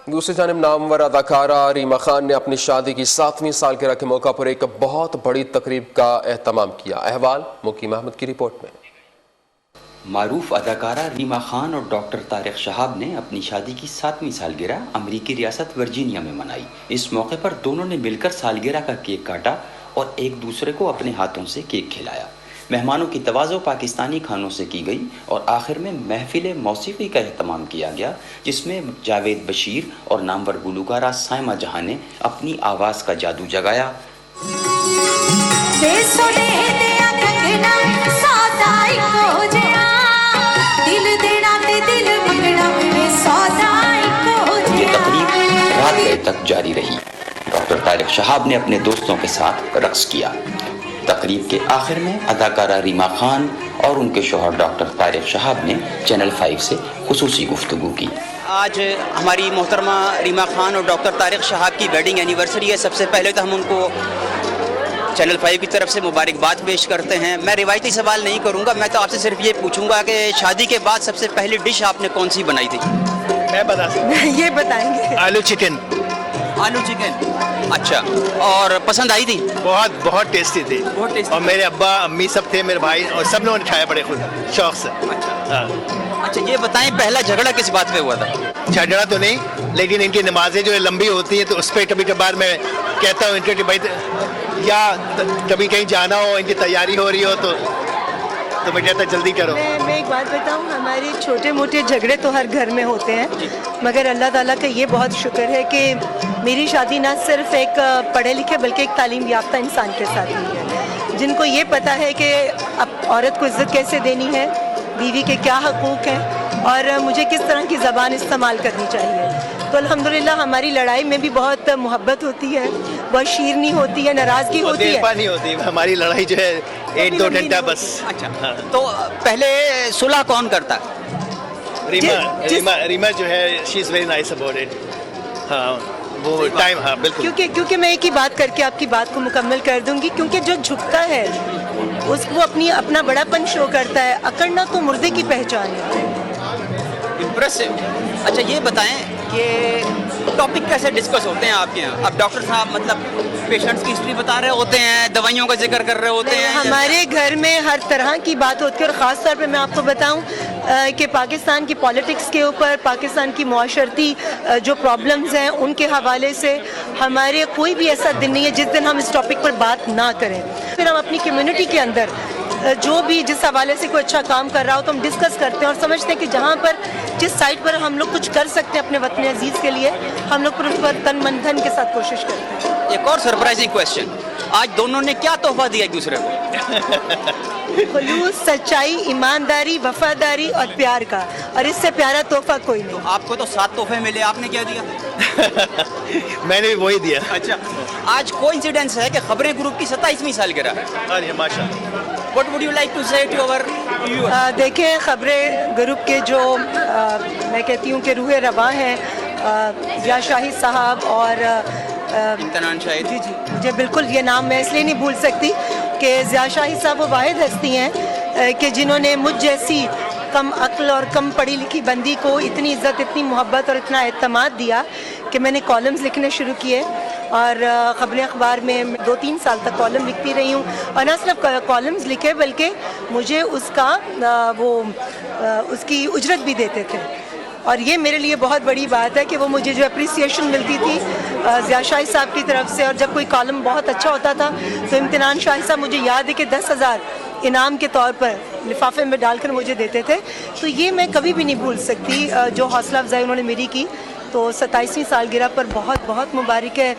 دوسری جانب نامور اداکارہ ریما خان نے اپنی شادی کی 7ویں سالگرہ کے موقع پر ایک بہت بڑی تقریب کا اہتمام کیا۔ احوال مقیم احمد کی رپورٹ میں۔ معروف اداکارہ ریما خان اور ڈاکٹر طارق شہاب نے اپنی شادی کی 7ویں سالگرہ امریکی ریاست ورجینیا میں منائی۔ اس موقع پر دونوں نے مل کر سالگرہ کا کیک کاٹا اور ایک دوسرے کو اپنے ہاتھوں سے کیک کھلایا۔ مہمانوں کی توازو پاکستانی کھانوں سے کی گئی اور آخر میں محفل موسیقی کا اہتمام کیا گیا، جس میں جاوید بشیر اور نامور گلوکارہ سائمہ جہاں نے اپنی آواز کا جادو جگایا۔ یہ تقریب رات دیر تک جاری رہی۔ ڈاکٹر طارق شہاب نے اپنے دوستوں کے ساتھ رقص کیا۔ تقریب کے آخر میں اداکارہ ریما خان اور ان کے شوہر ڈاکٹر طارق شہاب نے چینل 5 سے خصوصی گفتگو کی۔ آج ہماری محترمہ ریما خان اور ڈاکٹر طارق شہاب کی ویڈنگ اینیورسری ہے۔ سب سے پہلے تو ہم ان کو چینل 5 کی طرف سے مبارکباد پیش کرتے ہیں۔ میں روایتی سوال نہیں کروں گا، میں تو آپ سے صرف یہ پوچھوں گا کہ شادی کے بعد سب سے پہلی ڈش آپ نے کون سی بنائی تھی؟ میں بتا سکتا ہوں، یہ بتائیں گے۔ آلو چکن۔ آلو چکن، اچھا، اور پسند آئی تھی؟ بہت ٹیسٹی تھی، اور میرے ابا امی سب تھے، میرے بھائی، اور سب لوگوں نے کھایا بڑے خود شوق سے۔ اچھا یہ بتائیں پہلا جھگڑا کس بات پہ ہوا تھا؟ جھگڑا تو نہیں، لیکن ان کی نمازیں جو لمبی ہوتی ہیں تو اس پہ کبھی کبھار میں کہتا ہوں ان کو کہ بھائی، یا کبھی کہیں جانا ہو، ان کی تیاری ہو رہی ہو تو میں کہتا جلدی کرو۔ میں ایک بات بتاؤں، ہمارے چھوٹے موٹے جھگڑے تو ہر گھر میں ہوتے ہیں، مگر اللہ تعالیٰ کا یہ بہت شکر ہے کہ میری شادی نہ صرف ایک پڑھے لکھے بلکہ ایک تعلیم یافتہ انسان کے ساتھ ہوئی ہے، جن کو یہ پتہ ہے کہ اب عورت کو عزت کیسے دینی ہے، بیوی کے کیا حقوق ہیں، اور مجھے کس طرح کی زبان استعمال کرنی چاہیے۔ تو الحمدللہ ہماری لڑائی میں بھی بہت محبت ہوتی ہے، بہت شیرنی ہوتی ہے، ناراضگی ہوتی ہے، دیر پا نہیں ہوتی ہماری لڑائی جو ہے 1-2 گھنٹہ بس۔ اچھا تو پہلے صلح کون کرتا ہے؟ ریما جو ہے she is very nice about it. ہاں وہ ٹائم، ہاں بالکل، کیونکہ میں ایک ہی بات کر کے آپ کی بات کو مکمل کر دوں گی، کیونکہ جو جھکتا ہے اس کو اپنا بڑا پن شو کرتا ہے، اکڑنا تو مردے کی پہچان ہے۔ امپریسو۔ اچھا یہ بتائیں کہ ٹاپک کیسے ڈسکس ہوتے ہیں آپ کے یہاں؟ اب ڈاکٹر صاحب مطلب پیشنٹس کی ہسٹری بتا رہے ہوتے ہیں، دوائیوں کا ذکر کر رہے ہوتے ہیں؟ ہمارے گھر میں ہر طرح کی بات ہوتی ہے، اور خاص طور پہ میں آپ کو بتاؤں کہ پاکستان کی پالیٹکس کے اوپر، پاکستان کی معاشرتی جو پرابلمز ہیں ان کے حوالے سے ہمارے کوئی بھی ایسا دن نہیں ہے جس دن ہم اس ٹاپک پر بات نہ کریں۔ پھر ہم اپنی کمیونٹی کے اندر جو بھی جس حوالے سے کوئی اچھا کام کر رہا ہو تو ہم ڈسکس کرتے ہیں، اور سمجھتے ہیں کہ جہاں پر جس سائٹ پر ہم لوگ کچھ کر سکتے ہیں اپنے وطن عزیز کے لیے، ہم لوگ پر اس پر تن من دھن کے ساتھ کوشش کرتے ہیں۔ ایک اور سرپرائزنگ کویسچن، آج دونوں نے کیا تحفہ دیا ایک دوسرے کو؟ خلوص، سچائی، ایمانداری، وفاداری اور پیار کا، اور اس سے پیارا تحفہ کوئی نہیں۔ تو آپ کو تو 7 تحفے ملے، آپ نے کیا دیا؟ میں نے بھی وہی دیا۔ اچھا آج کوئی انسیڈنس ہے کہ خبریں گروپ کی 27ویں سالگرہ ہے؟ ارے ماشاء اللہ۔ What would you like to say to our viewers? دیکھیں خبریں گروپ کے جو میں کہتی ہوں کہ روح رواں ہیں، ضیاء شاہد صاحب اور امتنان شاہد، جی مجھے بالکل یہ نام میں اس لیے نہیں بھول سکتی کہ ضیاء شاہد صاحب وہ واحد ہستی ہیں کہ جنہوں نے مجھ جیسی کم عقل اور کم پڑھی لکھی بندی کو اتنی عزت، اتنی محبت اور اتنا اعتماد دیا کہ میں نے کالمز لکھنے شروع کیے، اور خبریں اخبار میں 2-3 سال تک کالم لکھتی رہی ہوں، اور نہ صرف کالمز لکھے بلکہ مجھے اس کی اجرت بھی دیتے تھے، اور یہ میرے لیے بہت بڑی بات ہے کہ وہ مجھے جو اپریسیشن ملتی تھی ضیاء شاہد صاحب کی طرف سے، اور جب کوئی کالم بہت اچھا ہوتا تھا تو امتنان شاہد صاحب مجھے یاد ہے کہ 10,000 انعام کے طور پر لفافے میں ڈال کر مجھے دیتے تھے۔ تو یہ میں کبھی بھی نہیں بھول سکتی جو حوصلہ افزائی انہوں نے میری کی۔ تو 27ویں سالگرہ پر بہت بہت مبارک ہے